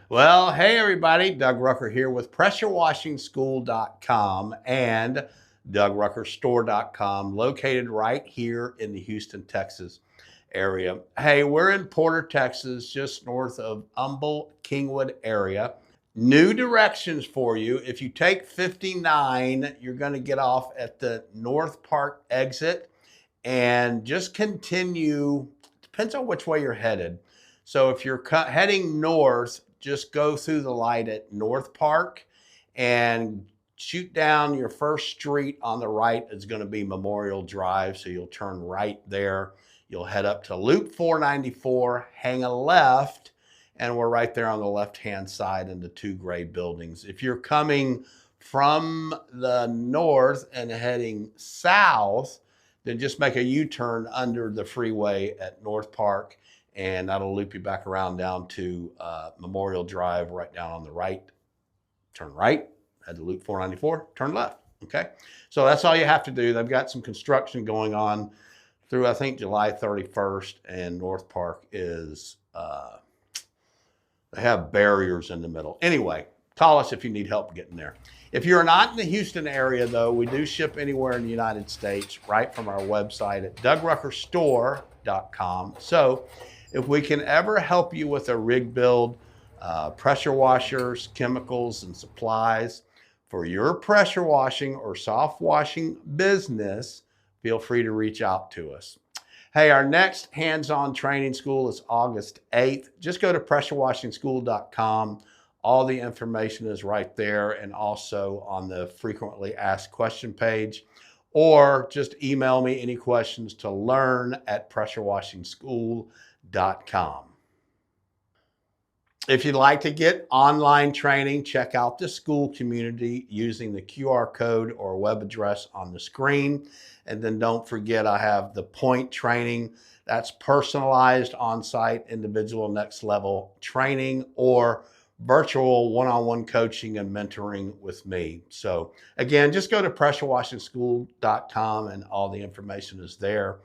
Well, hey everybody, Doug Rucker here with PressureWashingSchool.com and DougRuckerStore.com, located right here in the Houston, Texas area. Hey, we're in Porter, Texas, just north of Humble, Kingwood area. New directions for you. If you take 59, you're going to get off at the North Park exit and just continue. Depends on which way you're headed. So if you're heading north, just go through the light at North Park and shoot down. Your first street on the right is going to be Memorial Drive. So you'll turn right there. You'll head up to Loop 494, hang a left, and we're right there on the left-hand side in the two gray buildings. If you're coming from the north and heading south, then just make a U-turn under the freeway at North Park, and that'll loop you back around down to Memorial Drive, right down on the right. Turn right, head to Loop 494, turn left, okay? So that's all you have to do. They've got some construction going on through, I think, July 31st, and North Park is, they have barriers in the middle. Anyway, call us if you need help getting there. If you're not in the Houston area, though, we do ship anywhere in the United States, right from our website at DougRuckerStore.com. So if we can ever help you with a rig build, pressure washers, chemicals, and supplies for your pressure washing or soft washing business, feel free to reach out to us. Hey, our next hands-on training school is August 8th. Just go to PressureWashingSchool.com. All the information is right there and also on the frequently asked question page. Or just email me any questions to learn@PressureWashingSchool.com. If you'd like to get online training, check out the school community using the QR code or web address on the screen. And then don't forget, I have the Point training. That's personalized on-site individual next level training or virtual one-on-one coaching and mentoring with me. So again, just go to PressureWashingSchool.com and all the information is there,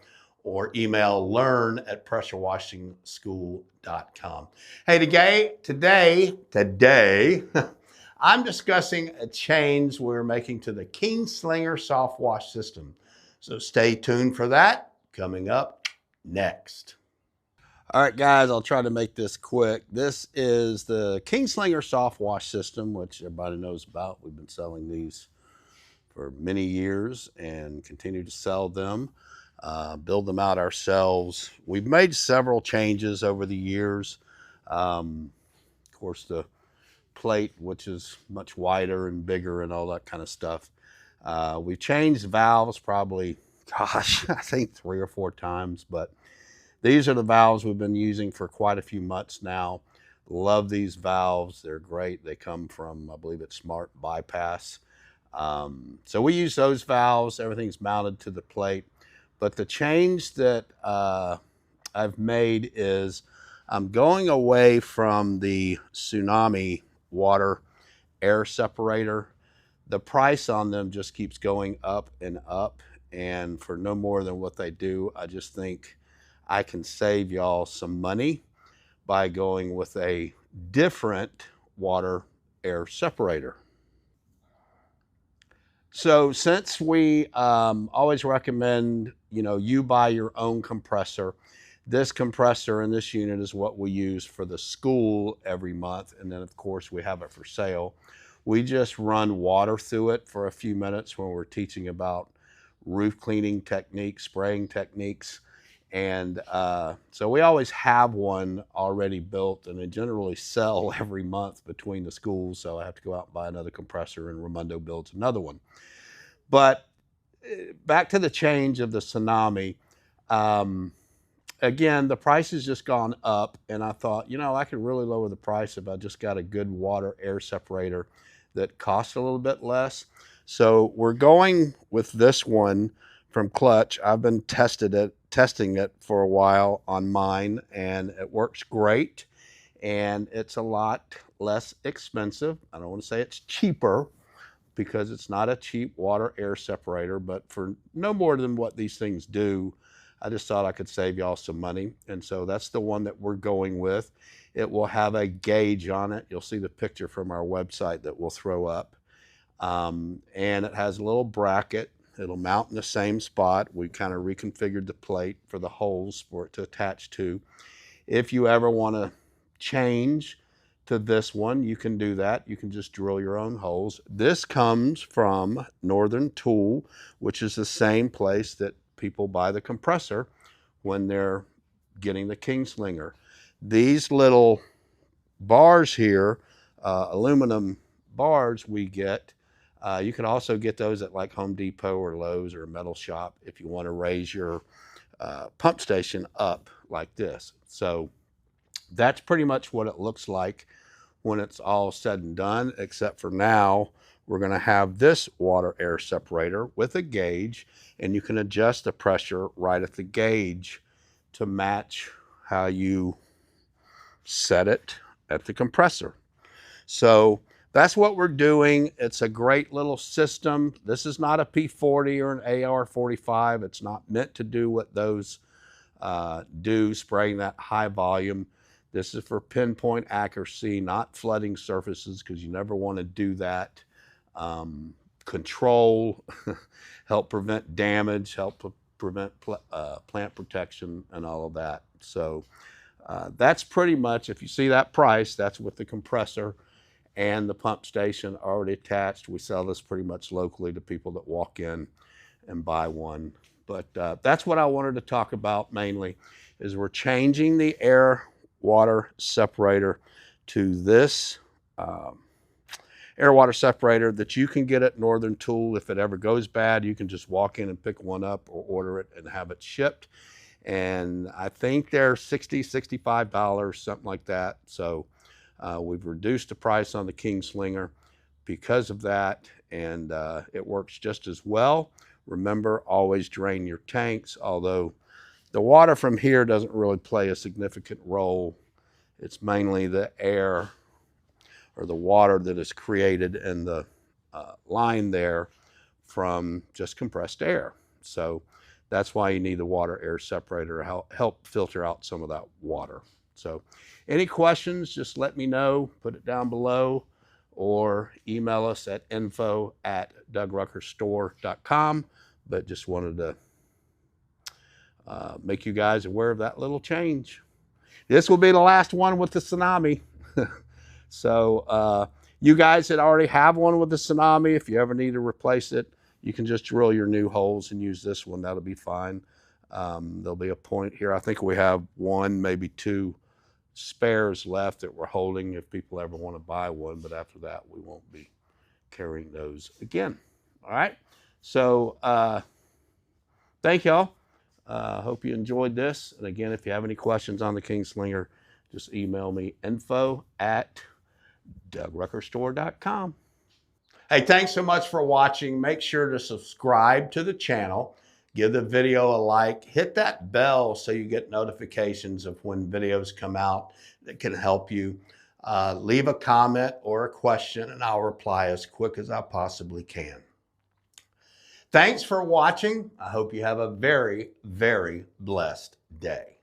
or email learn@PressureWashingSchool.com. Hey, today, I'm discussing a change we're making to the Kingslinger soft wash system. So stay tuned for that, coming up next. All right, guys, I'll try to make this quick. This is the Kingslinger soft wash system, which everybody knows about. We've been selling these for many years and continue to sell them. Build them out ourselves. We've made several changes over the years. Of course, the plate, which is much wider and bigger and all that kind of stuff. We've changed valves probably, gosh, I think 3 or 4 times, but these are the valves we've been using for quite a few months now. Love these valves. They're great. They come from, I believe it's Smart Bypass. So we use those valves. Everything's mounted to the plate. But the change that I've made is I'm going away from the Tsunami water air separator. The price on them just keeps going up and up. And for no more than what they do, I just think I can save y'all some money by going with a different water air separator. So since we always recommend, you buy your own compressor, this compressor in this unit is what we use for the school every month. And then of course we have it for sale. We just run water through it for a few minutes when we're teaching about roof cleaning techniques, spraying techniques. And so we always have one already built, and they generally sell every month between the schools. So I have to go out and buy another compressor, and Raimondo builds another one. But back to the change of the Tsunami. Again, the price has just gone up, and I thought, I could really lower the price if I just got a good water air separator that costs a little bit less. So we're going with this one from Clutch. I've been testing it for a while on mine, and it works great, and it's a lot less expensive. I don't want to say it's cheaper because it's not a cheap water air separator, but for no more than what these things do, I just thought I could save y'all some money. And so that's the one that we're going with. It will have a gauge on it. You'll see the picture from our website that we'll throw up. And it has a little bracket. It'll mount in the same spot. We kind of reconfigured the plate for the holes for it to attach to. If you ever want to change to this one, you can do that. You can just drill your own holes. This comes from Northern Tool, which is the same place that people buy the compressor when they're getting the Kingslinger. These little bars here, aluminum bars we get, you can also get those at like Home Depot or Lowe's or a metal shop if you want to raise your pump station up like this. So that's pretty much what it looks like when it's all said and done, except for now we're going to have this water air separator with a gauge, and you can adjust the pressure right at the gauge to match how you set it at the compressor. So that's what we're doing. It's a great little system. This is not a P40 or an AR45. It's not meant to do what those do, spraying that high volume. This is for pinpoint accuracy, not flooding surfaces, because you never want to do that. Control, help prevent damage, help prevent plant protection and all of that. So that's pretty much, if you see that price, that's with the compressor and the pump station already attached. We sell this pretty much locally to people that walk in and buy one. But that's what I wanted to talk about mainly, is we're changing the air water separator to this air water separator that you can get at Northern Tool. If it ever goes bad, you can just walk in and pick one up or order it and have it shipped. And I think they're $60, $65, something like that. So we've reduced the price on the Kingslinger because of that, and it works just as well. Remember, always drain your tanks, although the water from here doesn't really play a significant role. It's mainly the air or the water that is created in the line there from just compressed air. So that's why you need the water air separator to help filter out some of that water. So any questions, just let me know, put it down below, or email us at info@DougRuckerStore.com. But just wanted to make you guys aware of that little change. This will be the last one with the Tsunami. So you guys that already have one with the Tsunami, if you ever need to replace it, you can just drill your new holes and use this one. That'll be fine. There'll be a point here. I think we have one, maybe two spares left that we're holding if people ever want to buy one. But after that, we won't be carrying those again. All right. So thank y'all. Hope you enjoyed this. And again, if you have any questions on the Kingslinger, just email me, info@DougRuckerStore.com. Hey, thanks so much for watching. Make sure to subscribe to the channel. Give the video a like. Hit that bell so you get notifications of when videos come out that can help you. Leave a comment or a question, and I'll reply as quick as I possibly can. Thanks for watching. I hope you have a very, very blessed day.